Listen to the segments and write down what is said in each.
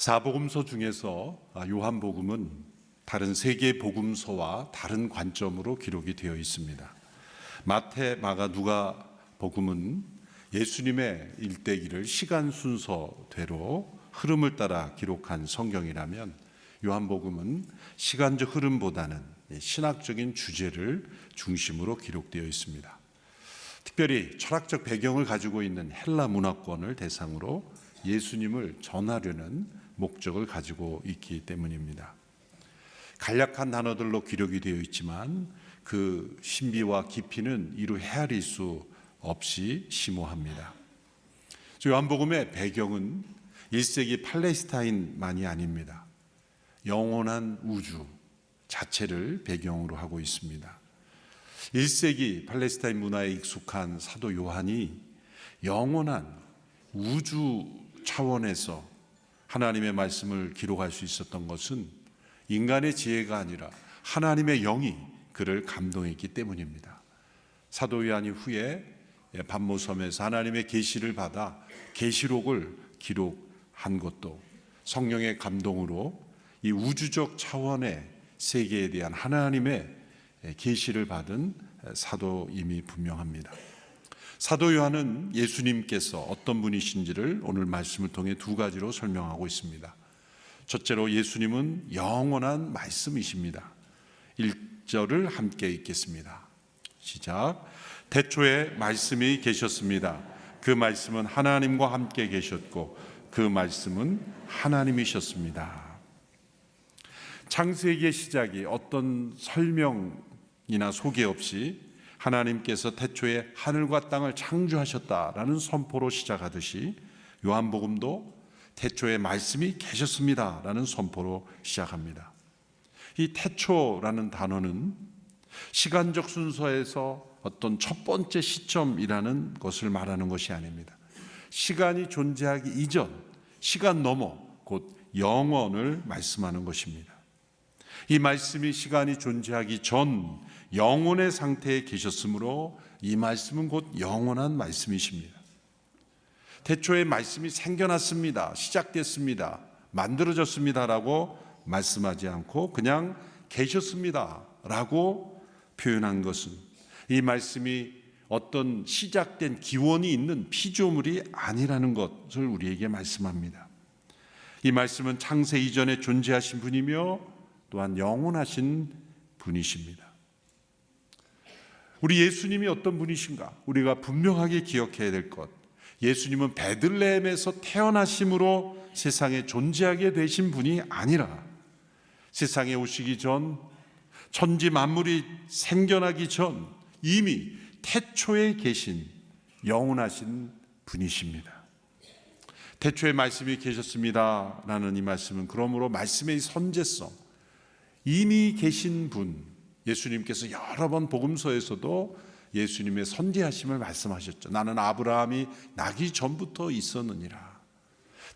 사복음서 중에서 요한복음은 다른 세 개의 복음서와 다른 관점으로 기록이 되어 있습니다. 마태, 마가, 누가 복음은 예수님의 일대기를 시간 순서대로 흐름을 따라 기록한 성경이라면, 요한복음은 시간적 흐름보다는 신학적인 주제를 중심으로 기록되어 있습니다. 특별히 철학적 배경을 가지고 있는 헬라 문화권을 대상으로 예수님을 전하려는 목적을 가지고 있기 때문입니다. 간략한 단어들로 기록이 되어 있지만 그 신비와 깊이는 이루 헤아릴 수 없이 심오합니다. 요한복음의 배경은 1세기 팔레스타인만이 아닙니다. 영원한 우주 자체를 배경으로 하고 있습니다. 1세기 팔레스타인 문화에 익숙한 사도 요한이 영원한 우주 차원에서 하나님의 말씀을 기록할 수 있었던 것은 인간의 지혜가 아니라 하나님의 영이 그를 감동했기 때문입니다. 사도 요한이 후에 pat모섬에서 하나님의 계시를 받아 계시록을 기록한 것도 성령의 감동으로 이 우주적 차원의 세계에 대한 하나님의 계시를 받은 사도임이 분명합니다. 사도 요한은 예수님께서 어떤 분이신지를 오늘 말씀을 통해 두 가지로 설명하고 있습니다. 첫째로 예수님은 영원한 말씀이십니다. 1절을 함께 읽겠습니다. 시작. 태초에 말씀이 계셨습니다. 그 말씀은 하나님과 함께 계셨고 그 말씀은 하나님이셨습니다. 창세기의 시작이 어떤 설명이나 소개 없이 하나님께서 태초에 하늘과 땅을 창조하셨다라는 선포로 시작하듯이 요한복음도 태초에 말씀이 계셨습니다라는 선포로 시작합니다. 이 태초라는 단어는 시간적 순서에서 어떤 첫 번째 시점이라는 것을 말하는 것이 아닙니다. 시간이 존재하기 이전, 시간 너머, 곧 영원을 말씀하는 것입니다. 이 말씀이 시간이 존재하기 전 영혼의 상태에 계셨으므로 이 말씀은 곧 영원한 말씀이십니다. 태초에 말씀이 생겨났습니다, 시작됐습니다, 만들어졌습니다라고 말씀하지 않고 그냥 계셨습니다라고 표현한 것은 이 말씀이 어떤 시작된 기원이 있는 피조물이 아니라는 것을 우리에게 말씀합니다. 이 말씀은 창세 이전에 존재하신 분이며 또한 영원하신 분이십니다. 우리 예수님이 어떤 분이신가? 우리가 분명하게 기억해야 될 것, 예수님은 베들레헴에서 태어나심으로 세상에 존재하게 되신 분이 아니라 세상에 오시기 전, 천지 만물이 생겨나기 전 이미 태초에 계신 영원하신 분이십니다. 태초에 말씀이 계셨습니다 라는 이 말씀은 그러므로 말씀의 선제성, 이미 계신 분, 예수님께서 여러 번 복음서에서도 예수님의 선지하심을 말씀하셨죠. 나는 아브라함이 나기 전부터 있었느니라.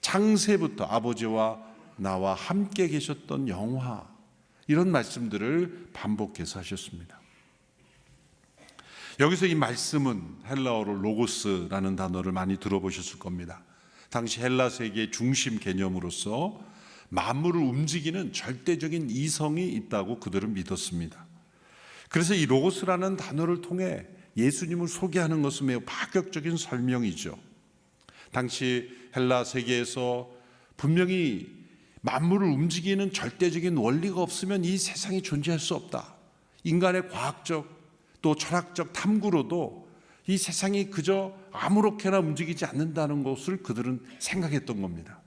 창세부터 아버지와 나와 함께 계셨던 영화, 이런 말씀들을 반복해서 하셨습니다. 여기서 이 말씀은 헬라어로 로고스라는 단어를 많이 들어보셨을 겁니다. 당시 헬라 세계의 중심 개념으로서 만물을 움직이는 절대적인 이성이 있다고 그들은 믿었습니다. 그래서 이 로고스라는 단어를 통해 예수님을 소개하는 것은 매우 파격적인 설명이죠. 당시 헬라 세계에서 분명히 만물을 움직이는 절대적인 원리가 없으면 이 세상이 존재할 수 없다. 인간의 과학적 또 철학적 탐구로도 이 세상이 그저 아무렇게나 움직이지 않는다는 것을 그들은 생각했던 겁니다.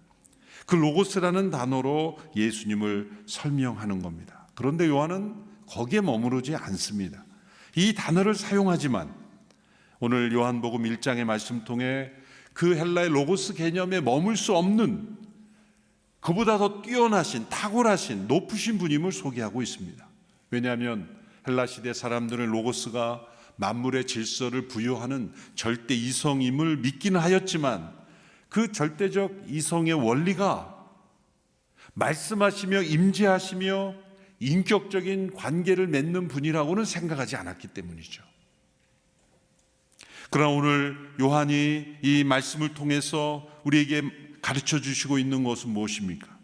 그 로고스라는 단어로 예수님을 설명하는 겁니다. 그런데 요한은 거기에 머무르지 않습니다. 이 단어를 사용하지만 오늘 요한복음 1장의 말씀 통해 그 헬라의 로고스 개념에 머물 수 없는, 그보다 더 뛰어나신, 탁월하신, 높으신 분임을 소개하고 있습니다. 왜냐하면 헬라 시대 사람들은 로고스가 만물의 질서를 부여하는 절대 이성임을 믿기는 하였지만 그 절대적 이성의 원리가 말씀하시며 임재하시며 인격적인 관계를 맺는 분이라고는 생각하지 않았기 때문이죠. 그러나 오늘 요한이 이 말씀을 통해서 우리에게 가르쳐 주시고 있는 것은 무엇입니까?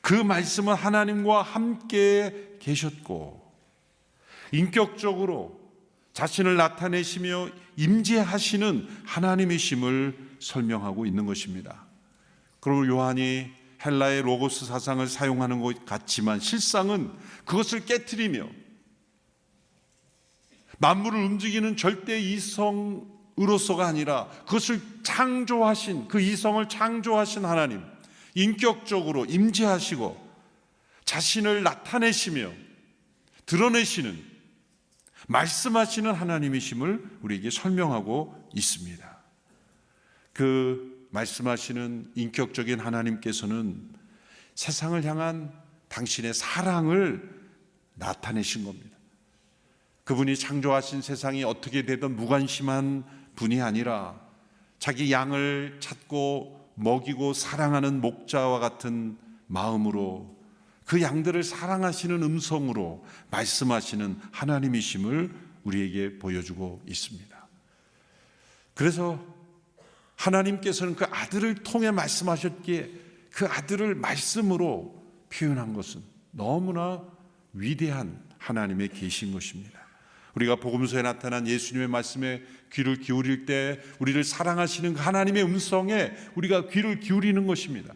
그 말씀은 하나님과 함께 계셨고 인격적으로 자신을 나타내시며 임재하시는 하나님이심을 설명하고 있는 것입니다. 그리고 요한이 헬라의 로고스 사상을 사용하는 것 같지만 실상은 그것을 깨트리며 만물을 움직이는 절대 이성으로서가 아니라 그것을 창조하신, 그 이성을 창조하신 하나님, 인격적으로 임재하시고 자신을 나타내시며 드러내시는, 말씀하시는 하나님이심을 우리에게 설명하고 있습니다. 그 말씀하시는 인격적인 하나님께서는 세상을 향한 당신의 사랑을 나타내신 겁니다. 그분이 창조하신 세상이 어떻게 되든 무관심한 분이 아니라 자기 양을 찾고 먹이고 사랑하는 목자와 같은 마음으로 그 양들을 사랑하시는 음성으로 말씀하시는 하나님이심을 우리에게 보여주고 있습니다. 그래서 하나님께서는 그 아들을 통해 말씀하셨기에 그 아들을 말씀으로 표현한 것은 너무나 위대한 하나님의 계신 것입니다. 우리가 복음서에 나타난 예수님의 말씀에 귀를 기울일 때 우리를 사랑하시는 그 하나님의 음성에 우리가 귀를 기울이는 것입니다.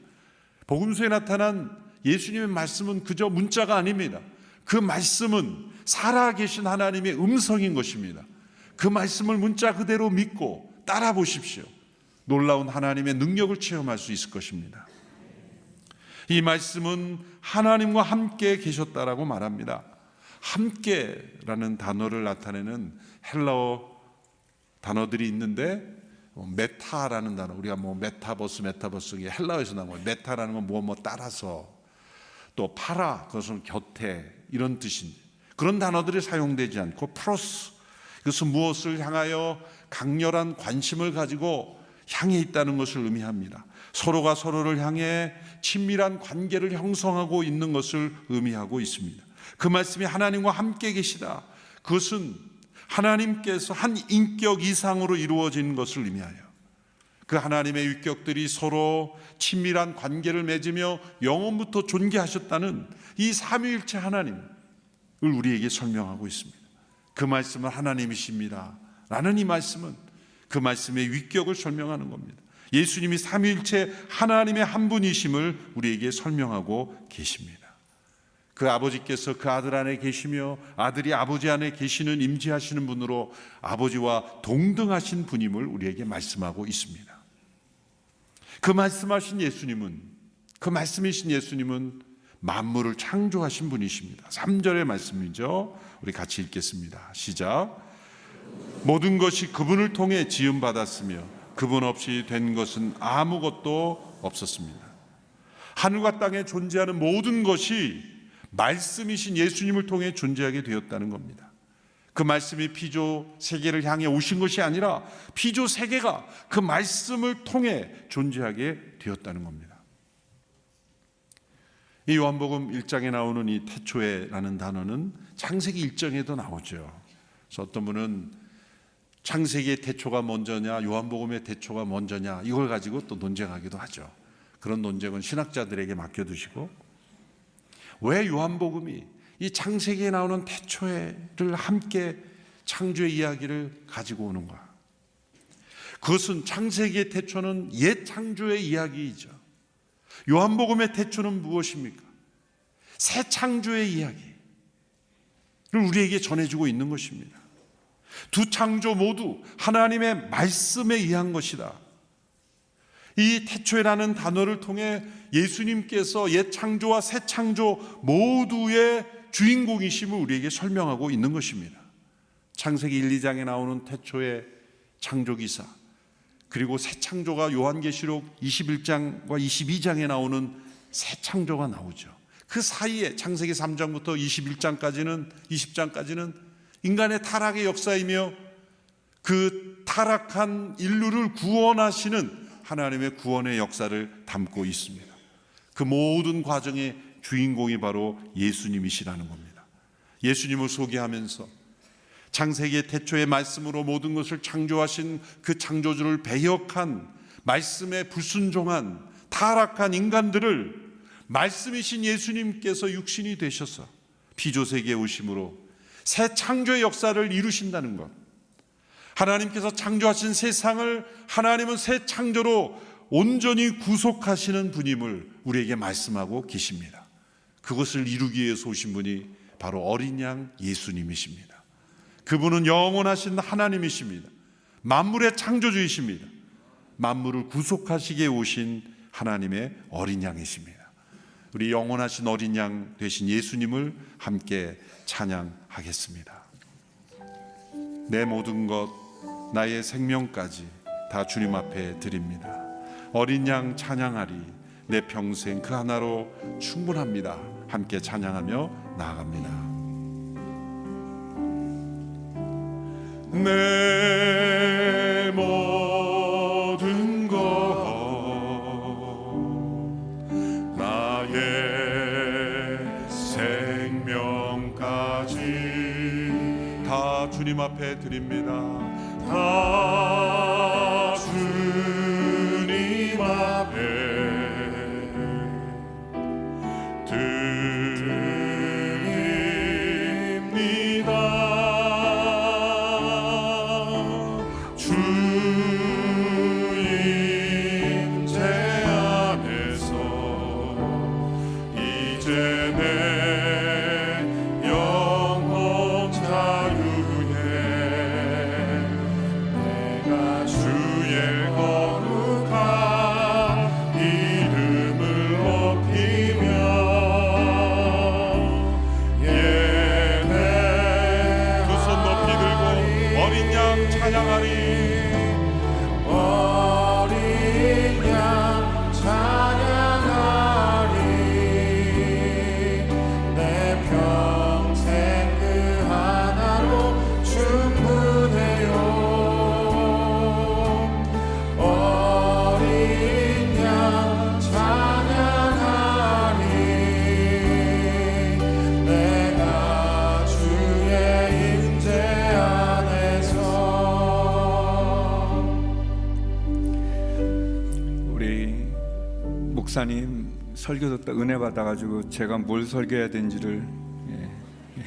복음서에 나타난 예수님의 말씀은 그저 문자가 아닙니다. 그 말씀은 살아계신 하나님의 음성인 것입니다. 그 말씀을 문자 그대로 믿고 따라 보십시오. 놀라운 하나님의 능력을 체험할 수 있을 것입니다. 이 말씀은 하나님과 함께 계셨다라고 말합니다. 함께라는 단어를 나타내는 헬라어 단어들이 있는데 메타라는 단어, 우리가 메타버스 이게 헬라어에서 나온 거예요. 메타라는 건 뭐 따라서, 또 파라, 그것은 곁에, 이런 뜻인데 그런 단어들이 사용되지 않고 프로스, 그것은 무엇을 향하여 강렬한 관심을 가지고 향해 있다는 것을 의미합니다. 서로가 서로를 향해 친밀한 관계를 형성하고 있는 것을 의미하고 있습니다. 그 말씀이 하나님과 함께 계시다, 그것은 하나님께서 한 인격 이상으로 이루어진 것을 의미하여 그 하나님의 율격들이 서로 친밀한 관계를 맺으며 영원부터 존귀하셨다는 이 삼위일체 하나님을 우리에게 설명하고 있습니다. 그 말씀은 하나님이십니다 라는 이 말씀은 그 말씀의 윗격을 설명하는 겁니다. 예수님이 삼위일체 하나님의 한 분이심을 우리에게 설명하고 계십니다. 그 아버지께서 그 아들 안에 계시며 아들이 아버지 안에 계시는 임재하시는 분으로 아버지와 동등하신 분임을 우리에게 말씀하고 있습니다. 그 말씀하신 예수님은, 그 말씀이신 예수님은 만물을 창조하신 분이십니다. 3절의 말씀이죠. 우리 같이 읽겠습니다. 시작. 모든 것이 그분을 통해 지음받았으며 그분 없이 된 것은 아무것도 없었습니다. 하늘과 땅에 존재하는 모든 것이 말씀이신 예수님을 통해 존재하게 되었다는 겁니다. 그 말씀이 피조 세계를 향해 오신 것이 아니라 피조 세계가 그 말씀을 통해 존재하게 되었다는 겁니다. 이 요한복음 1장에 나오는 이 태초에라는 단어는 창세기 1장에도 나오죠. 그래서 어떤 분은 창세기의 태초가 먼저냐 요한복음의 태초가 먼저냐 이걸 가지고 또 논쟁하기도 하죠. 그런 논쟁은 신학자들에게 맡겨두시고, 왜 요한복음이 이 창세기에 나오는 태초에를 함께 창조의 이야기를 가지고 오는가? 그것은 창세기의 태초는 옛 창조의 이야기이죠. 요한복음의 태초는 무엇입니까? 새 창조의 이야기를 우리에게 전해주고 있는 것입니다. 두 창조 모두 하나님의 말씀에 의한 것이다. 이 태초라는 단어를 통해 예수님께서 옛 창조와 새 창조 모두의 주인공이심을 우리에게 설명하고 있는 것입니다. 창세기 1, 2장에 나오는 태초의 창조기사, 그리고 새 창조가 요한계시록 21장과 22장에 나오는 새 창조가 나오죠. 그 사이에 창세기 3장부터 20장까지는 인간의 타락의 역사이며 그 타락한 인류를 구원하시는 하나님의 구원의 역사를 담고 있습니다. 그 모든 과정의 주인공이 바로 예수님이시라는 겁니다. 예수님을 소개하면서 창세기의 태초의 말씀으로 모든 것을 창조하신 그 창조주를 배역한 말씀에 불순종한 타락한 인간들을 말씀이신 예수님께서 육신이 되셔서 피조세계에 오심으로 새 창조의 역사를 이루신다는 것, 하나님께서 창조하신 세상을 하나님은 새 창조로 온전히 구속하시는 분임을 우리에게 말씀하고 계십니다. 그것을 이루기 위해서 오신 분이 바로 어린 양 예수님이십니다. 그분은 영원하신 하나님이십니다. 만물의 창조주이십니다. 만물을 구속하시기에 오신 하나님의 어린 양이십니다. 우리 영원하신 어린 양 되신 예수님을 함께 찬양하겠습니다. 내 모든 것, 나의 생명까지 다 주님 앞에 드립니다. 어린 양 찬양하리, 내 평생 그 하나로 충분합니다. 함께 찬양하며 나아갑니다. 내 모든 것, 나의 생명까지 다 주님 앞에 드립니다. 다 주님 앞에 목사님 설교 듣다 은혜 받아가지고 제가 뭘 설교해야 되는지를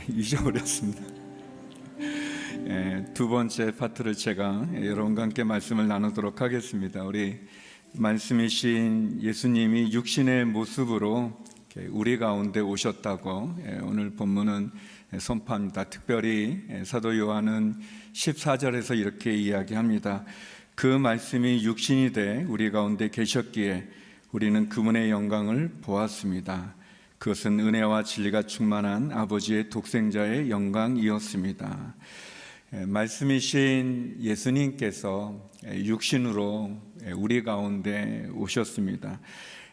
잊어버렸습니다. 두 번째 파트를 제가 여러분과 함께 말씀을 나누도록 하겠습니다. 우리 말씀이신 예수님이 육신의 모습으로 우리 가운데 오셨다고 오늘 본문은 선포합니다. 특별히 사도 요한은 14절에서 이렇게 이야기합니다. 그 말씀이 육신이 돼 우리 가운데 계셨기에 우리는 그분의 영광을 보았습니다. 그것은 은혜와 진리가 충만한 아버지의 독생자의 영광이었습니다. 말씀이신 예수님께서 육신으로 우리 가운데 오셨습니다.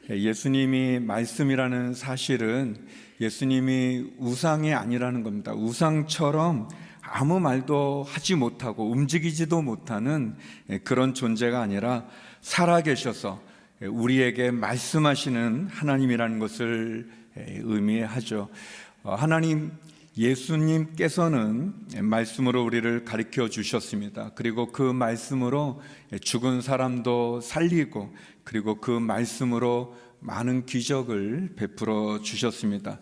예수님이 말씀이라는 사실은 예수님이 우상이 아니라는 겁니다. 우상처럼 아무 말도 하지 못하고 움직이지도 못하는 그런 존재가 아니라 살아계셔서 우리에게 말씀하시는 하나님이라는 것을 의미하죠. 하나님 예수님께서는 말씀으로 우리를 가르쳐 주셨습니다. 그리고 그 말씀으로 죽은 사람도 살리고, 그리고 그 말씀으로 많은 기적을 베풀어 주셨습니다.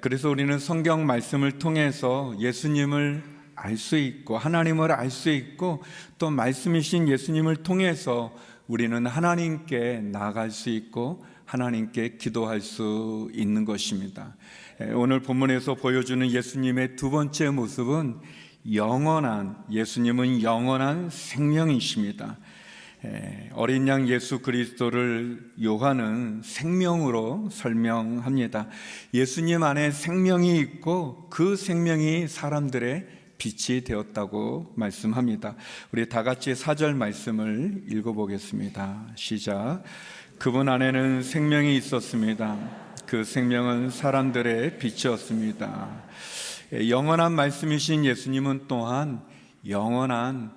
그래서 우리는 성경 말씀을 통해서 예수님을 알 수 있고, 하나님을 알 수 있고, 또 말씀이신 예수님을 통해서 우리는 하나님께 나아갈 수 있고 하나님께 기도할 수 있는 것입니다. 오늘 본문에서 보여주는 예수님의 두 번째 모습은 예수님은 영원한 생명이십니다. 어린 양 예수 그리스도를 요한은 생명으로 설명합니다. 예수님 안에 생명이 있고 그 생명이 사람들의 빛이 되었다고 말씀합니다. 우리 다 같이 4절 말씀을 읽어보겠습니다. 시작. 그분 안에는 생명이 있었습니다. 그 생명은 사람들의 빛이었습니다. 영원한 말씀이신 예수님은 또한 영원한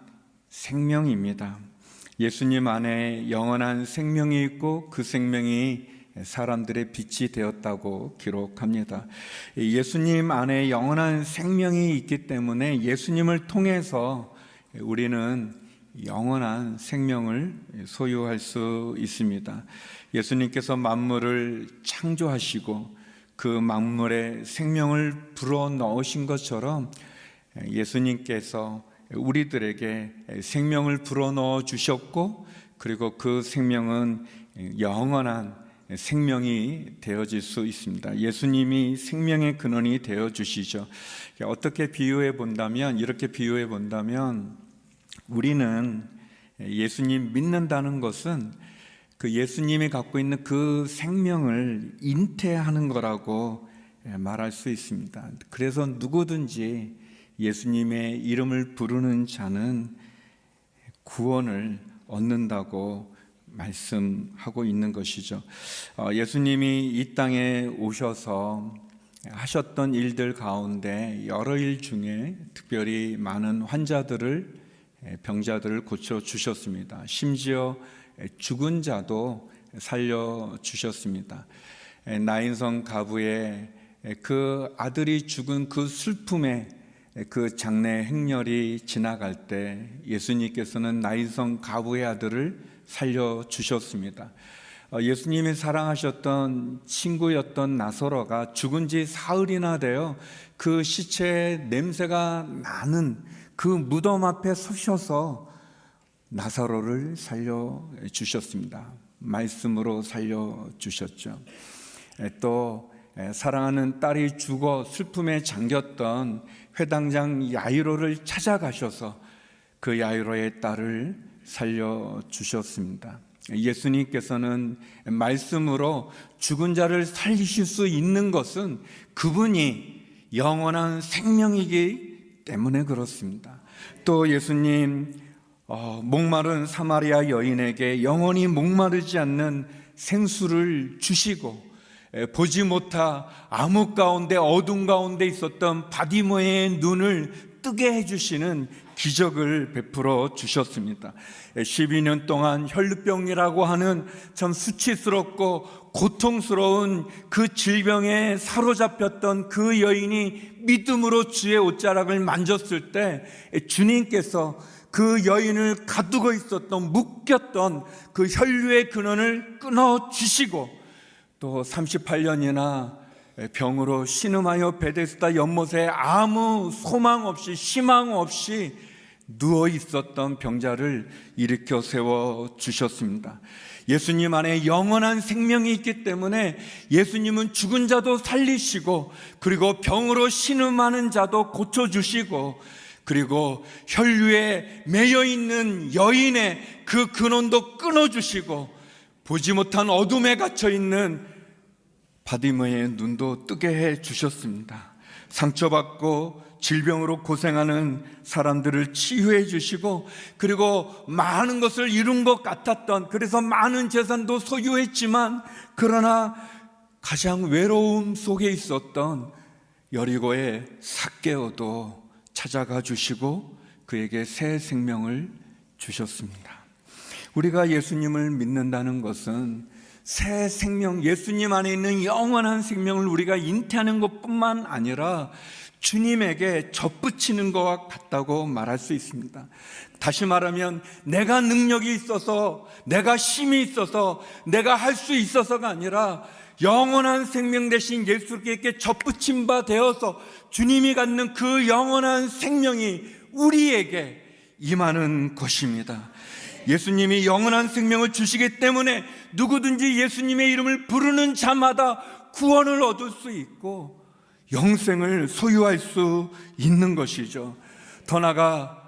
생명입니다. 예수님 안에 영원한 생명이 있고 그 생명이 사람들의 빛이 되었다고 기록합니다. 예수님 안에 영원한 생명이 있기 때문에 예수님을 통해서 우리는 영원한 생명을 소유할 수 있습니다. 예수님께서 만물을 창조하시고 그 만물에 생명을 불어넣으신 것처럼 예수님께서 우리들에게 생명을 불어넣어 주셨고, 그리고 그 생명은 영원한 생명이 되어질 수 있습니다. 예수님이 생명의 근원이 되어 주시죠. 어떻게 비유해 본다면, 이렇게 비유해 본다면, 우리는 예수님 믿는다는 것은 그 예수님이 갖고 있는 그 생명을 인태하는 거라고 말할 수 있습니다. 그래서 누구든지 예수님의 이름을 부르는 자는 구원을 얻는다고 말씀하고 있는 것이죠. 예수님이 이 땅에 오셔서 하셨던 일들 가운데 여러 일 중에 특별히 많은 환자들을, 병자들을 고쳐 주셨습니다. 심지어 죽은 자도 살려 주셨습니다. 나인성 가부의 그 아들이 죽은 그 슬픔에 그 장례 행렬이 지나갈 때 예수님께서는 나인성 가부의 아들을 살려 주셨습니다. 예수님이 사랑하셨던 친구였던 나사로가 죽은 지 사흘이나 되어 그 시체의 냄새가 나는 그 무덤 앞에 서셔서 나사로를 살려 주셨습니다. 말씀으로 살려 주셨죠. 또 사랑하는 딸이 죽어 슬픔에 잠겼던 회당장 야이로를 찾아가셔서 그 야이로의 딸을 살려 주셨습니다. 예수님께서는 말씀으로 죽은 자를 살리실 수 있는 것은 그분이 영원한 생명이기 때문에 그렇습니다. 또 예수님 목마른 사마리아 여인에게 영원히 목마르지 않는 생수를 주시고, 보지 못하 암흑 가운데 어둠 가운데 있었던 바디모의 눈을 뜨게 해주시는 기적을 베풀어 주셨습니다. 12년 동안 혈루병이라고 하는 참 수치스럽고 고통스러운 그 질병에 사로잡혔던 그 여인이 믿음으로 주의 옷자락을 만졌을 때 주님께서 그 여인을 가두고 있었던, 묶였던 그 혈류의 근원을 끊어주시고, 또 38년이나 병으로 신음하여 베데스다 연못에 아무 소망 없이 희망 없이 누워 있었던 병자를 일으켜 세워 주셨습니다. 예수님 안에 영원한 생명이 있기 때문에 예수님은 죽은 자도 살리시고, 그리고 병으로 신음하는 자도 고쳐주시고, 그리고 혈류에 매여 있는 여인의 그 근원도 끊어주시고, 보지 못한 어둠에 갇혀 있는 바디모의 눈도 뜨게 해 주셨습니다. 상처받고 질병으로 고생하는 사람들을 치유해 주시고, 그리고 많은 것을 이룬 것 같았던, 그래서 많은 재산도 소유했지만 그러나 가장 외로움 속에 있었던 여리고의 삭개오도 찾아가 주시고 그에게 새 생명을 주셨습니다. 우리가 예수님을 믿는다는 것은 새 생명, 예수님 안에 있는 영원한 생명을 우리가 인태하는 것뿐만 아니라 주님에게 접붙이는 것과 같다고 말할 수 있습니다. 다시 말하면 내가 능력이 있어서, 내가 힘이 있어서, 내가 할 수 있어서가 아니라 영원한 생명 대신 예수께 접붙임 바 되어서 주님이 갖는 그 영원한 생명이 우리에게 임하는 것입니다. 예수님이 영원한 생명을 주시기 때문에 누구든지 예수님의 이름을 부르는 자마다 구원을 얻을 수 있고 영생을 소유할 수 있는 것이죠. 더 나아가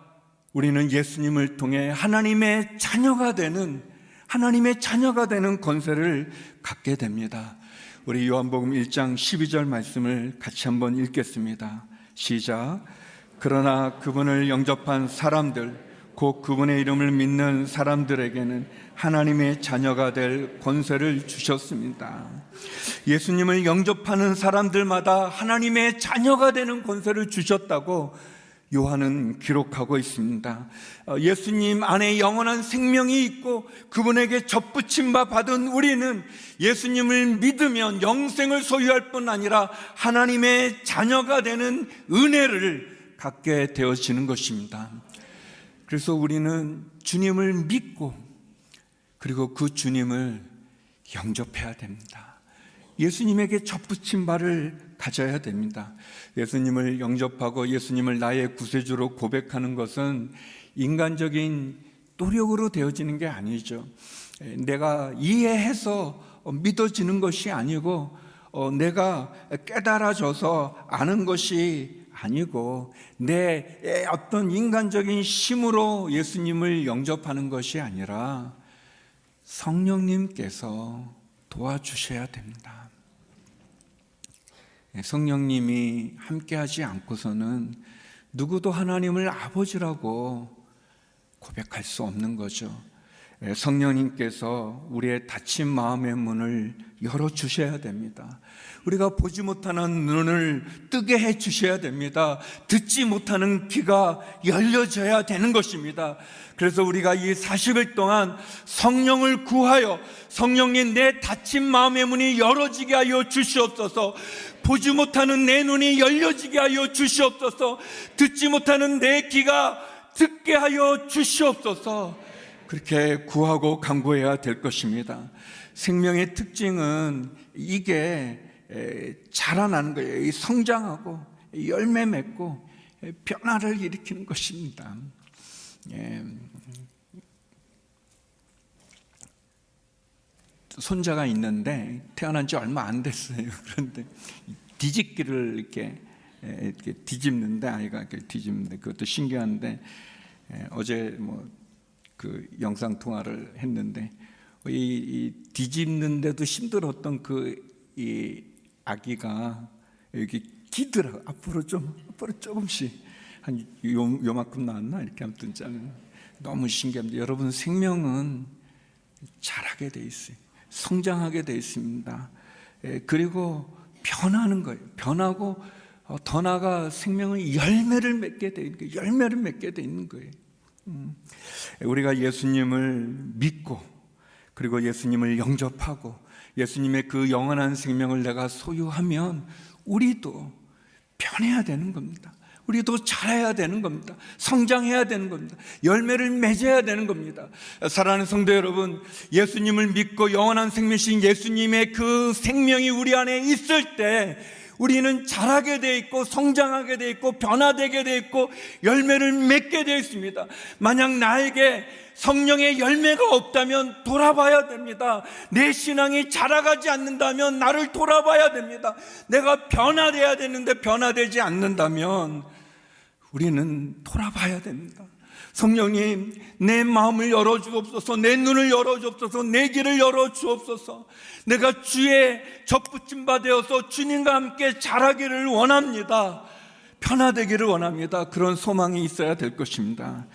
우리는 예수님을 통해 하나님의 자녀가 되는 권세를 갖게 됩니다. 우리 요한복음 1장 12절 말씀을 같이 한번 읽겠습니다. 시작. 그러나 그분을 영접한 사람들, 곧 그분의 이름을 믿는 사람들에게는 하나님의 자녀가 될 권세를 주셨습니다. 예수님을 영접하는 사람들마다 하나님의 자녀가 되는 권세를 주셨다고 요한은 기록하고 있습니다. 예수님 안에 영원한 생명이 있고 그분에게 접붙임 바 받은 우리는 예수님을 믿으면 영생을 소유할 뿐 아니라 하나님의 자녀가 되는 은혜를 갖게 되어지는 것입니다. 그래서 우리는 주님을 믿고, 그리고 그 주님을 영접해야 됩니다. 예수님에게 접붙인 바를 가져야 됩니다. 예수님을 영접하고 예수님을 나의 구세주로 고백하는 것은 인간적인 노력으로 되어지는 게 아니죠. 내가 이해해서 믿어지는 것이 아니고 내가 깨달아져서 아는 것이 아니고 내 어떤 인간적인 힘으로 예수님을 영접하는 것이 아니라 성령님께서 도와주셔야 됩니다. 성령님이 함께하지 않고서는 누구도 하나님을 아버지라고 고백할 수 없는 거죠. 성령님께서 우리의 닫힌 마음의 문을 열어주셔야 됩니다. 우리가 보지 못하는 눈을 뜨게 해주셔야 됩니다. 듣지 못하는 귀가 열려져야 되는 것입니다. 그래서 우리가 이 40일 동안 성령을 구하여 성령님 내 닫힌 마음의 문이 열어지게 하여 주시옵소서. 보지 못하는 내 눈이 열려지게 하여 주시옵소서. 듣지 못하는 내 귀가 듣게 하여 주시옵소서. 그렇게 구하고 간구해야 될 것입니다. 생명의 특징은 이게 자라나는 거예요. 성장하고 열매 맺고 변화를 일으키는 것입니다. 손자가 있는데 태어난 지 얼마 안 됐어요. 그런데 뒤집기를 이렇게 뒤집는데, 아이가 이렇게 뒤집는데 그것도 신기한데, 어제 그 영상 통화를 했는데 이 뒤집는데도 힘들었던 이 아기가 이렇게 기더라고. 앞으로 조금씩 한 요만큼 나왔나 이렇게 아무튼 너무 신기합니다. 여러분, 생명은 자라게 돼 있어요. 성장하게 돼 있습니다. 그리고 변하는 거예요. 변하고 더 나아가 생명은 열매를 맺게 돼 있는 거예요. 열매를 맺게 돼 있는 거예요. 우리가 예수님을 믿고 그리고 예수님을 영접하고 예수님의 그 영원한 생명을 내가 소유하면 우리도 변해야 되는 겁니다. 우리도 자라야 되는 겁니다. 성장해야 되는 겁니다. 열매를 맺어야 되는 겁니다. 사랑하는 성도 여러분, 예수님을 믿고 영원한 생명이신 예수님의 그 생명이 우리 안에 있을 때 우리는 자라게 돼 있고 성장하게 돼 있고 변화되게 돼 있고 열매를 맺게 되어 있습니다. 만약 나에게 성령의 열매가 없다면 돌아봐야 됩니다. 내 신앙이 자라가지 않는다면 나를 돌아봐야 됩니다. 내가 변화돼야 되는데 변화되지 않는다면 우리는 돌아봐야 됩니다. 성령님, 내 마음을 열어주옵소서, 내 눈을 열어주옵소서, 내 귀를 열어주옵소서. 내가 주의 접붙임 바 되어서 주님과 함께 자라기를 원합니다. 변화되기를 원합니다. 그런 소망이 있어야 될 것입니다.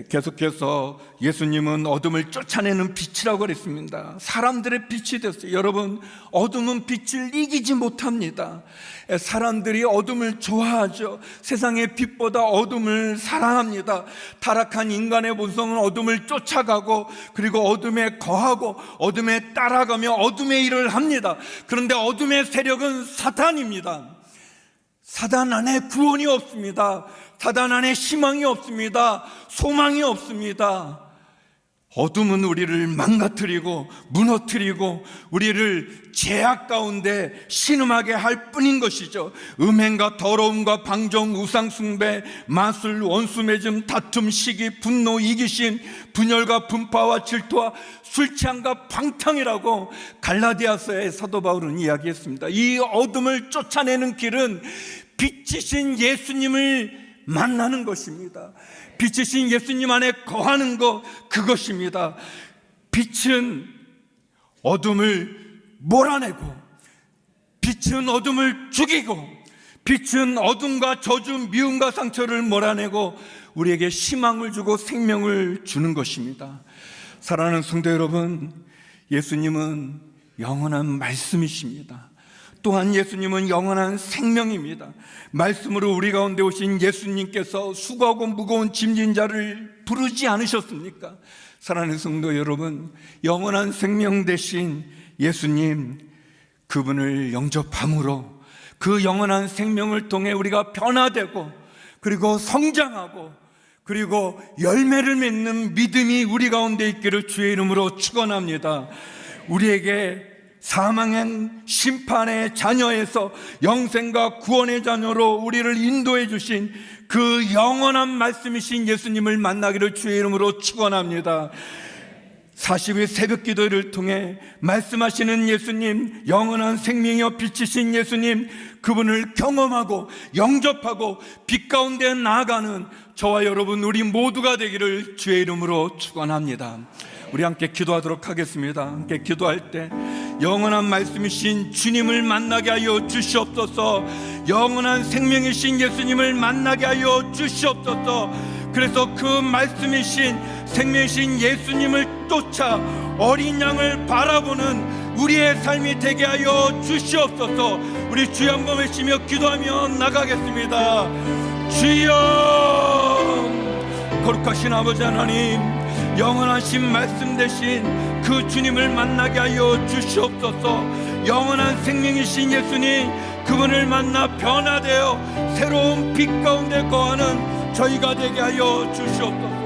계속해서 예수님은 어둠을 쫓아내는 빛이라고 그랬습니다. 사람들의 빛이 됐어요. 여러분, 어둠은 빛을 이기지 못합니다. 사람들이 어둠을 좋아하죠. 세상의 빛보다 어둠을 사랑합니다. 타락한 인간의 본성은 어둠을 쫓아가고 그리고 어둠에 거하고 어둠에 따라가며 어둠의 일을 합니다. 그런데 어둠의 세력은 사탄입니다. 사단 안에 구원이 없습니다. 사단 안에 희망이 없습니다. 소망이 없습니다. 어둠은 우리를 망가뜨리고 무너뜨리고 우리를 죄악 가운데 신음하게 할 뿐인 것이죠. 음행과 더러움과 방종, 우상숭배, 마술, 원수매즘, 다툼, 시기, 분노, 이기심, 분열과 분파와 질투와 술취함과 방탕이라고 갈라디아서의 사도 바울은 이야기했습니다. 이 어둠을 쫓아내는 길은 빛이신 예수님을 만나는 것입니다. 빛이신 예수님 안에 거하는 것, 그것입니다. 빛은 어둠을 몰아내고 빛은 어둠을 죽이고 빛은 어둠과 저주, 미움과 상처를 몰아내고 우리에게 희망을 주고 생명을 주는 것입니다. 사랑하는 성도 여러분, 예수님은 영원한 말씀이십니다. 또한 예수님은 영원한 생명입니다. 말씀으로 우리 가운데 오신 예수님께서 수고하고 무거운 짐진 자를 부르지 않으셨습니까? 사랑하는 성도 여러분, 영원한 생명 되신 예수님, 그분을 영접함으로 그 영원한 생명을 통해 우리가 변화되고 그리고 성장하고 그리고 열매를 맺는 믿음이 우리 가운데 있기를 주의 이름으로 축원합니다. 우리에게 사망의 심판의 자녀에서 영생과 구원의 자녀로 우리를 인도해 주신 그 영원한 말씀이신 예수님을 만나기를 주의 이름으로 축원합니다. 40일 새벽 기도를 통해 말씀하시는 예수님, 영원한 생명이여 빛이신 예수님, 그분을 경험하고 영접하고 빛 가운데 나아가는 저와 여러분 우리 모두가 되기를 주의 이름으로 축원합니다. 우리 함께 기도하도록 하겠습니다. 함께 기도할 때 영원한 말씀이신 주님을 만나게 하여 주시옵소서. 영원한 생명이신 예수님을 만나게 하여 주시옵소서. 그래서 그 말씀이신 생명이신 예수님을 쫓아 어린 양을 바라보는 우리의 삶이 되게 하여 주시옵소서. 우리 주여 한번 외치며 기도하며 나가겠습니다. 주여, 거룩하신 아버지 하나님, 영원하신 말씀 되신 그 주님을 만나게 하여 주시옵소서. 영원한 생명이신 예수님, 그분을 만나 변화되어 새로운 빛 가운데 거하는 저희가 되게 하여 주시옵소서.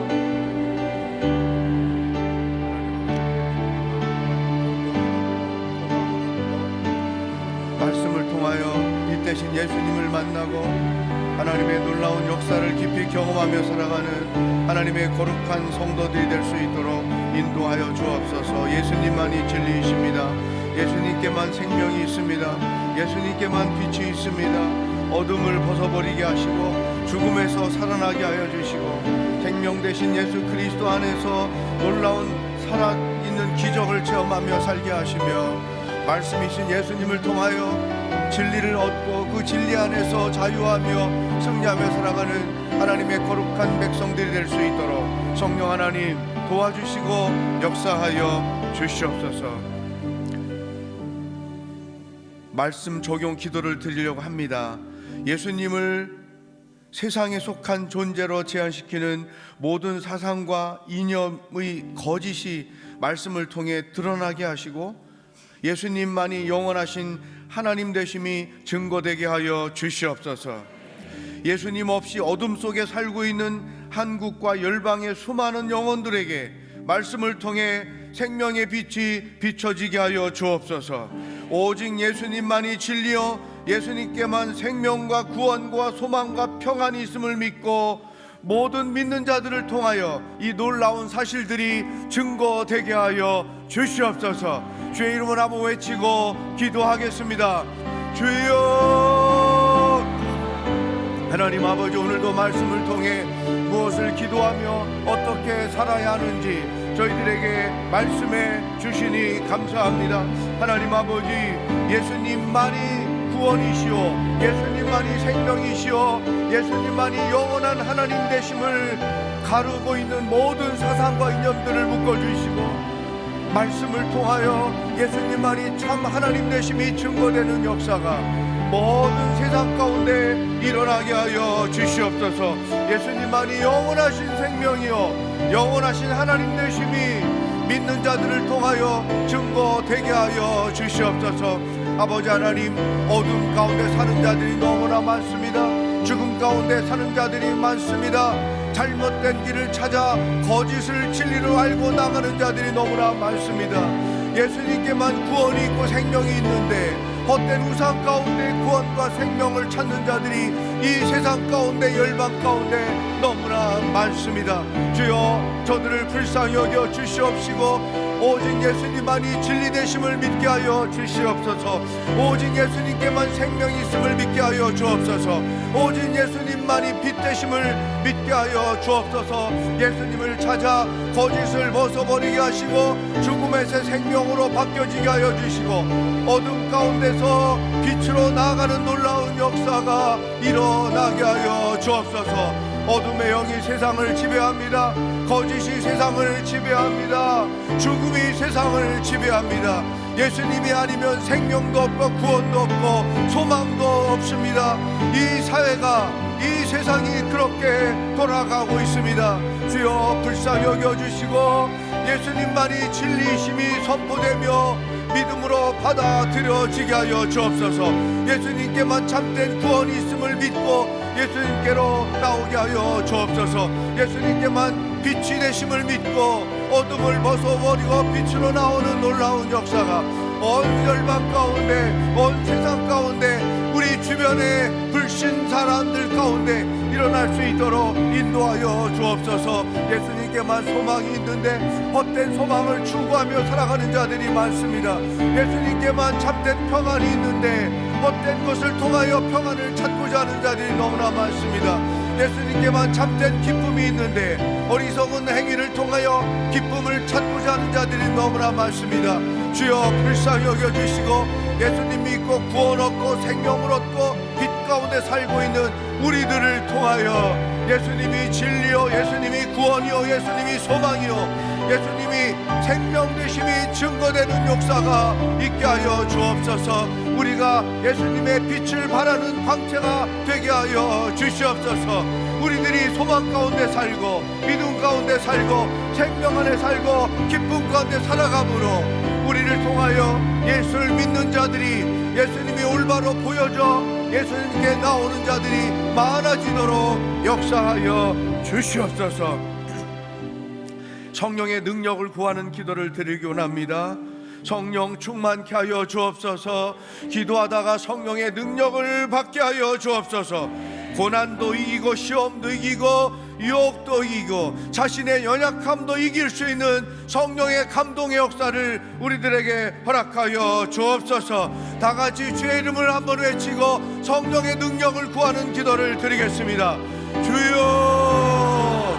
말씀을 통하여 빛 대신 예수님을 만나고 하나님의 놀라운 역사를 깊이 경험하며 살아가는 하나님의 거룩한 성도들이 될 수 있도록 인도하여 주옵소서. 예수님만이 진리이십니다. 예수님께만 생명이 있습니다. 예수님께만 빛이 있습니다. 어둠을 벗어버리게 하시고 죽음에서 살아나게 하여 주시고 생명 되신 예수 그리스도 안에서 놀라운 살아있는 기적을 체험하며 살게 하시며 말씀이신 예수님을 통하여 진리를 얻고 그 진리 안에서 자유하며 승리하며 살아가는 하나님의 거룩한 백성들이 될 수 있도록 성령 하나님 도와주시고 역사하여 주시옵소서. 말씀 적용 기도를 드리려고 합니다. 예수님을 세상에 속한 존재로 제한시키는 모든 사상과 이념의 거짓이 말씀을 통해 드러나게 하시고 예수님만이 영원하신 하나님 되심이 증거되게 하여 주시옵소서. 예수님 없이 어둠 속에 살고 있는 한국과 열방의 수많은 영혼들에게 말씀을 통해 생명의 빛이 비춰지게 하여 주옵소서. 오직 예수님만이 진리여 예수님께만 생명과 구원과 소망과 평안이 있음을 믿고 모든 믿는 자들을 통하여 이 놀라운 사실들이 증거되게 하여 주시옵소서. 주의 이름을 한번 외치고 기도하겠습니다. 주여, 하나님 아버지, 오늘도 말씀을 통해 무엇을 기도하며 어떻게 살아야 하는지 저희들에게 말씀해 주시니 감사합니다. 하나님 아버지, 예수님만이 구원이시오, 예수님만이 생명이시오, 예수님만이 영원한 하나님 되심을 가르고 있는 모든 사상과 이념들을 묶어주시고 말씀을 통하여 예수님만이 참 하나님 되심이 증거되는 역사가 모든 세상 가운데 일어나게 하여 주시옵소서. 예수님만이 영원하신 생명이요 영원하신 하나님 되심이 믿는 자들을 통하여 증거되게 하여 주시옵소서. 아버지 하나님, 어둠 가운데 사는 자들이 너무나 많습니다. 죽음 가운데 사는 자들이 많습니다. 잘못된 길을 찾아 거짓을 진리로 알고 나가는 자들이 너무나 많습니다. 예수님께만 구원이 있고 생명이 있는데 헛된 우상 가운데 구원과 생명을 찾는 자들이 이 세상 가운데 열방 가운데 너무나 많습니다. 주여, 저들을 불쌍히 여겨 주시옵시고 오직 예수님만이 진리 되심을 믿게 하여 주시옵소서. 오직 예수님께만 생명이 있음을 믿게 하여 주옵소서. 오직 예수님만이 빛 되심을 믿게 하여 주옵소서. 예수님을 찾아 거짓을 벗어버리게 하시고 죽음의 새 생명으로 바뀌어지게 하여 주시고 어둠 가운데서 빛으로 나아가는 놀라운 역사가 일어나게 하여 주옵소서. 어둠의 영이 세상을 지배합니다. 거짓이 세상을 지배합니다. 죽음이 세상을 지배합니다. 예수님이 아니면 생명도 없고 구원도 없고 소망도 없습니다. 이 사회가, 이 세상이 그렇게 돌아가고 있습니다. 주여, 불쌍히 여겨주시고 예수님만이 진리심이 선포되며 믿음으로 받아들여지게 하여 주옵소서. 예수님께만 참된 구원이 있음을 믿고 예수님께로 나오게 하여 주옵소서. 예수님께만 빛이 되심을 믿고 어둠을 벗어버리고 빛으로 나오는 놀라운 역사가 온 열방 가운데, 온 세상 가운데, 우리 주변의 불신 사람들 가운데 일어날 수 있도록 인도하여 주옵소서. 예수님께만 소망이 있는데 헛된 소망을 추구하며 살아가는 자들이 많습니다. 예수님께만 참된 평안이 있는데 헛된 것을 통하여 평안을 찾고자 하는 자들이 너무나 많습니다. 예수님께만 참된 기쁨이 있는데 어리석은 행위를 통하여 기쁨을 찾고자 하는 자들이 너무나 많습니다. 주여 불쌍히 여겨주시고 예수님 믿고 구원 얻고 생명을 얻고 빛 가운데 살고 있는 우리들을 통하여 예수님이 진리요, 예수님이 구원이요, 예수님이 소망이요, 예수님이 생명 되심이 증거되는 역사가 있게 하여 주옵소서. 우리가 예수님의 빛을 바라는 광채가 되게 하여 주시옵소서. 우리들이 소망 가운데 살고 믿음 가운데 살고 생명 안에 살고 기쁨 가운데 살아감으로 우리를 통하여 예수를 믿는 자들이, 예수님이 올바로 보여져 예수님께 나오는 자들이 많아지도록 역사하여 주시옵소서. 성령의 능력을 구하는 기도를 드리기 원합니다. 성령 충만케 하여 주옵소서. 기도하다가 성령의 능력을 받게 하여 주옵소서. 고난도 이기고 시험도 이기고 유혹도 이기고 자신의 연약함도 이길 수 있는 성령의 감동의 역사를 우리들에게 허락하여 주옵소서. 다같이 주의 이름을 한번 외치고 성령의 능력을 구하는 기도를 드리겠습니다. 주여,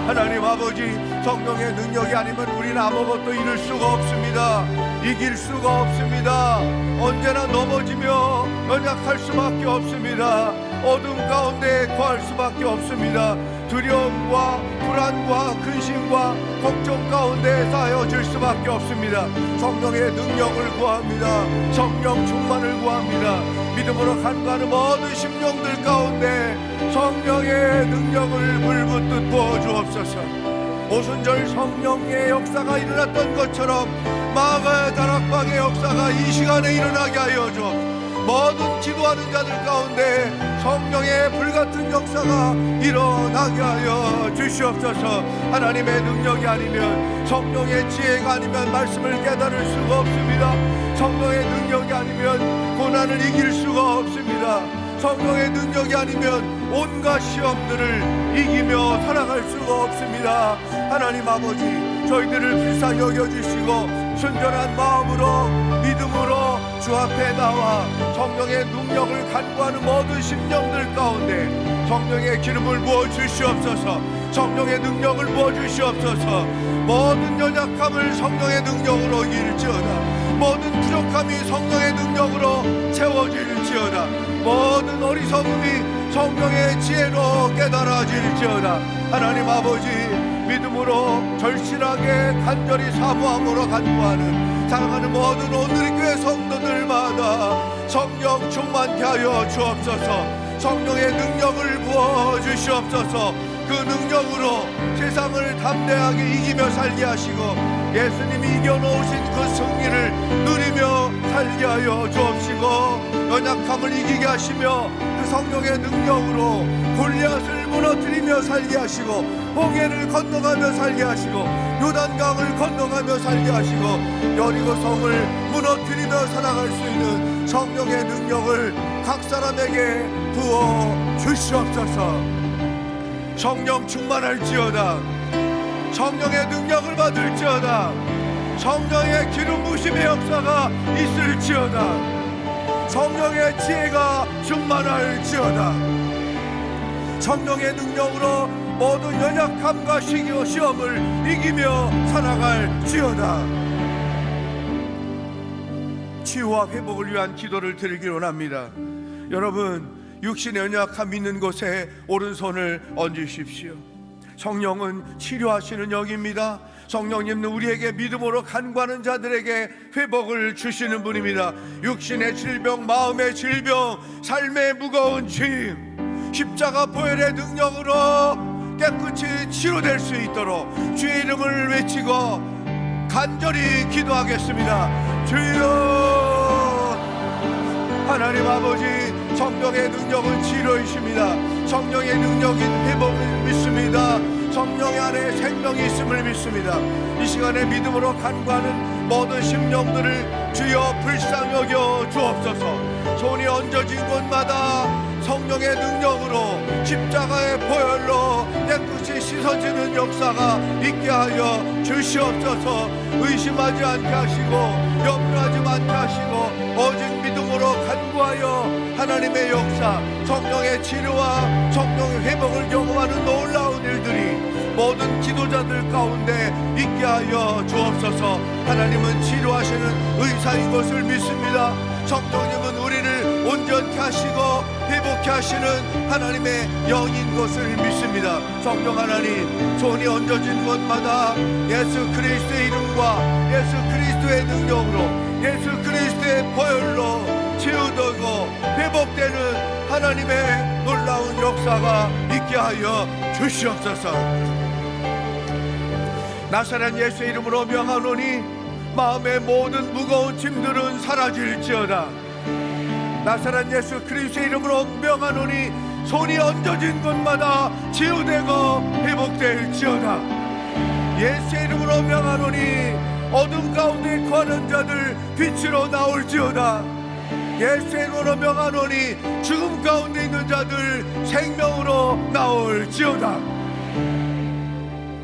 하나님 아버지, 성령의 능력이 아니면 우리는 아무것도 이룰 수가 없습니다. 이길 수가 없습니다. 언제나 넘어지며 연약할 수밖에 없습니다. 어둠 가운데 거할 수밖에 없습니다. 두려움과 불안과 근심과 걱정 가운데 쌓여질 수밖에 없습니다. 성령의 능력을 구합니다. 성령 충만을 구합니다. 믿음으로 간과하는 모든 심령들 가운데 성령의 능력을 불붙듯 부어주옵소서. 오순절 성령의 역사가 일어났던 것처럼 마가의 다락방의 역사가 이 시간에 일어나게 하여 주옵소서. 모든 기도하는 자들 가운데 성령의 불같은 역사가 일어나게 하여 주시옵소서. 하나님의 능력이 아니면, 성령의 지혜가 아니면 말씀을 깨달을 수가 없습니다. 성령의 능력이 아니면 고난을 이길 수가 없습니다. 성령의 능력이 아니면 온갖 시험들을 이기며 살아갈 수가 없습니다. 하나님 아버지, 저희들을 불쌍히 여겨주시고 순전한 마음으로 믿음으로 주 앞에 나와 성령의 능력을 간구하는 모든 심령들 가운데 성령의 기름을 부어주시옵소서. 성령의 능력을 부어주시옵소서. 모든 연약함을 성령의 능력으로 이길지어다. 모든 부족함이 성령의 능력으로 채워질지어다. 모든 어리석음이 성령의 지혜로 깨달아질지어다. 하나님 아버지, 믿음으로 절실하게 간절히 사모함으로 간구하는 사랑하는 모든 오늘의 교회 성도들마다 성령 충만케 하여 주옵소서. 성령의 능력을 부어주시옵소서. 그 능력으로 세상을 담대하게 이기며 살게 하시고 예수님이 이겨놓으신 그 승리를 누리며 살게 하여 주옵시고 연약함을 이기게 하시며 그 성령의 능력으로 골리앗을 무너뜨리며 살게 하시고 홍해를 건너가며 살게 하시고 요단강을 건너가며 살게 하시고 여리고 성을 무너뜨리며 살아갈 수 있는 성령의 능력을 각 사람에게 부어 주시옵소서. 성령 충만할지어다. 성령의 능력을 받을지어다. 성령의 기름 부심의 역사가 있을지어다. 성령의 지혜가 충만할지어다. 성령의 능력으로 모든 연약함과 시험을 이기며 살아갈지어다. 치유와 회복을 위한 기도를 드리기 원합니다. 여러분, 육신의 연약함 있는 곳에 오른손을 얹으십시오. 성령은 치료하시는 영입니다. 성령님은 우리에게 믿음으로 간구하는 자들에게 회복을 주시는 분입니다. 육신의 질병, 마음의 질병, 삶의 무거운 짐, 십자가 보혈의 능력으로 깨끗이 치료될 수 있도록 주의 이름을 외치고 간절히 기도하겠습니다. 주여, 하나님 아버지, 성령의 능력은 치료이십니다. 성령의 능력인 회복을 믿습니다. 성령의 안에 생명이 있음을 믿습니다. 이 시간에 믿음으로 간구하는 모든 심령들을 주여 불쌍히 여겨 주옵소서. 손이 얹어진 곳마다 성령의 능력으로 십자가의 보혈로 깨끗이 씻어지는 역사가 있게 하여 주시옵소서. 의심하지 않게 하시고 염려하지 않게 하시고 오직 믿음으로 간구하여 하나님의 역사, 성령의 치료와 성령의 회복을 경험하는 놀라운 일들이 모든 기도자들 가운데 있게 하여 주옵소서. 하나님은 치료하시는 의사인 것을 믿습니다. 성령님은 우리를 온전케 하시고 회복케 하시는 하나님의 영인 것을 믿습니다. 성령 하나님, 손이 얹어진 곳마다 예수 그리스도의 이름과 예수 그리스도의 능력으로 예수 그리스도의 보혈로 치유되고 회복되는 하나님의 놀라운 역사가 있게 하여 주시옵소서. 나사렛 예수의 이름으로 명하노니 마음의 모든 무거운 짐들은 사라질지어다. 나사렛 예수 그리스도의 이름으로 명하노니 손이 얹어진 곳마다 치유되고 회복될지어다. 예수의 이름으로 명하노니 어둠 가운데 거하는 자들 빛으로 나올지어다. 예수의 이름으로 명하노니 죽음 가운데 있는 자들 생명으로 나올지어다.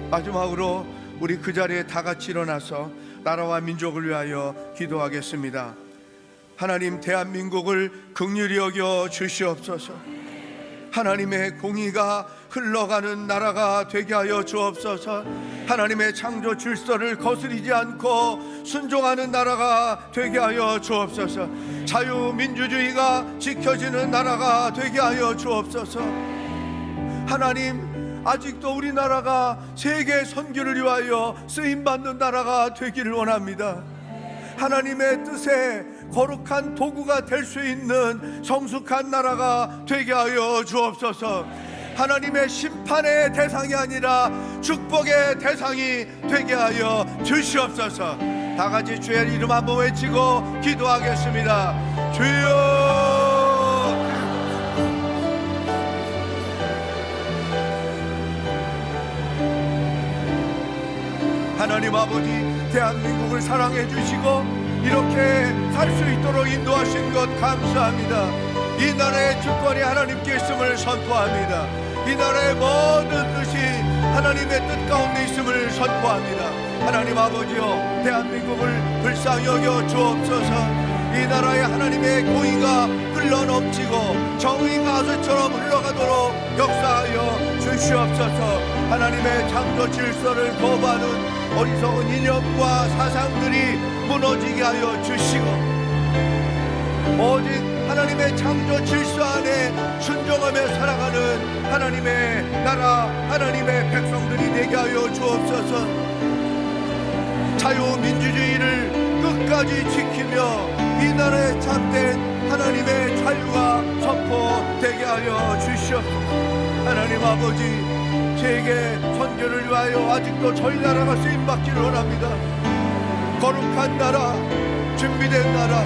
마지막으로 우리 그 자리에 다 같이 일어나서 나라와 민족을 위하여 기도하겠습니다. 하나님, 대한민국을 긍휼히 여겨 주시옵소서. 하나님의 공의가 흘러가는 나라가 되게 하여 주옵소서. 하나님의 창조 질서를 거스리지 않고 순종하는 나라가 되게 하여 주옵소서. 자유민주주의가 지켜지는 나라가 되게 하여 주옵소서. 하나님, 아직도 우리나라가 세계 선교를 위하여 쓰임받는 나라가 되기를 원합니다. 하나님의 뜻에 거룩한 도구가 될 수 있는 성숙한 나라가 되게 하여 주옵소서. 하나님의 심판의 대상이 아니라 축복의 대상이 되게 하여 주시옵소서. 다 같이 주의 이름 한번 외치고 기도하겠습니다. 주여, 하나님 아버지, 대한민국을 사랑해 주시고 이렇게 살 수 있도록 인도하신 것 감사합니다. 이 나라의 주권이 하나님께 있음을 선포합니다. 이 나라의 모든 뜻이 하나님의 뜻 가운데 있음을 선포합니다. 하나님 아버지여, 대한민국을 불쌍히 여겨 주옵소서. 이 나라에 하나님의 공의가 흘러넘치고 정의가 하수처럼 흘러가도록 역사하여 주시옵소서. 하나님의 창조 질서를 거부하는 어리석은 이념과 사상들이 무너지게 하여 주시고 오직 하나님의 창조 질서 안에 순종하며 살아가는 하나님의 나라, 하나님의 백성들이 되게 하여 주옵소서. 자유민주주의를 끝까지 지키며 이 나라에 참된 하나님의 자유가 선포되게 하여 주시옵소서. 하나님 아버지, 세계 선교를 위하여 아직도 저희 나라가 쓰임받기를 원합니다. 거룩한 나라, 준비된 나라,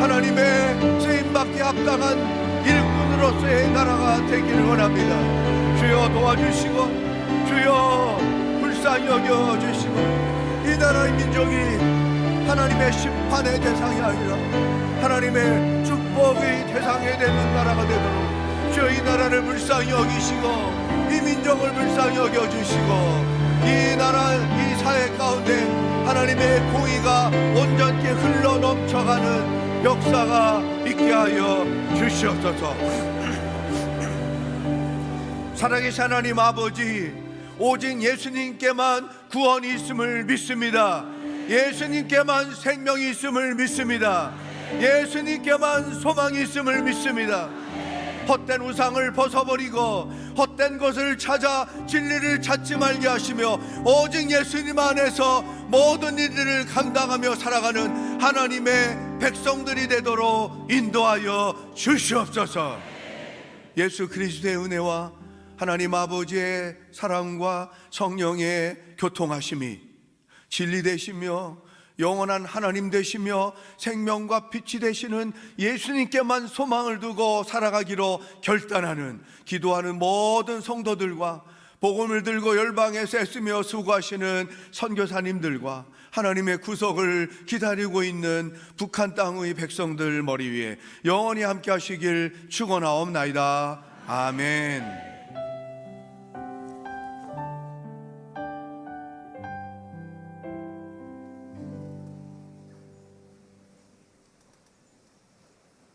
하나님의 쓰임받기에 합당한 일꾼으로서의 나라가 되기를 원합니다. 주여 도와주시고 주여 불쌍히 여겨주시고 이 나라의 민족이 하나님의 심판의 대상이 아니라 하나님의 축복의 대상이 되는 나라가 되도록 주여 이 나라를 불쌍히 여기시고 이 민족을 불쌍히 여겨주시고 이 나라, 이 사회 가운데 하나님의 공의가 온전히 흘러넘쳐가는 역사가 있게 하여 주시옵소서. 살아계신 하나님 아버지, 오직 예수님께만 구원이 있음을 믿습니다. 예수님께만 생명이 있음을 믿습니다. 예수님께만 소망이 있음을 믿습니다. 헛된 우상을 벗어버리고 헛된 것을 찾아 진리를 찾지 말게 하시며 오직 예수님 안에서 모든 일들을 감당하며 살아가는 하나님의 백성들이 되도록 인도하여 주시옵소서. 예수 그리스도의 은혜와 하나님 아버지의 사랑과 성령의 교통하심이 진리 되시며 영원한 하나님 되시며 생명과 빛이 되시는 예수님께만 소망을 두고 살아가기로 결단하는 기도하는 모든 성도들과 복음을 들고 열방에서 애쓰며 수고하시는 선교사님들과 하나님의 구속을 기다리고 있는 북한 땅의 백성들 머리 위에 영원히 함께 하시길 축원하옵나이다. 아멘.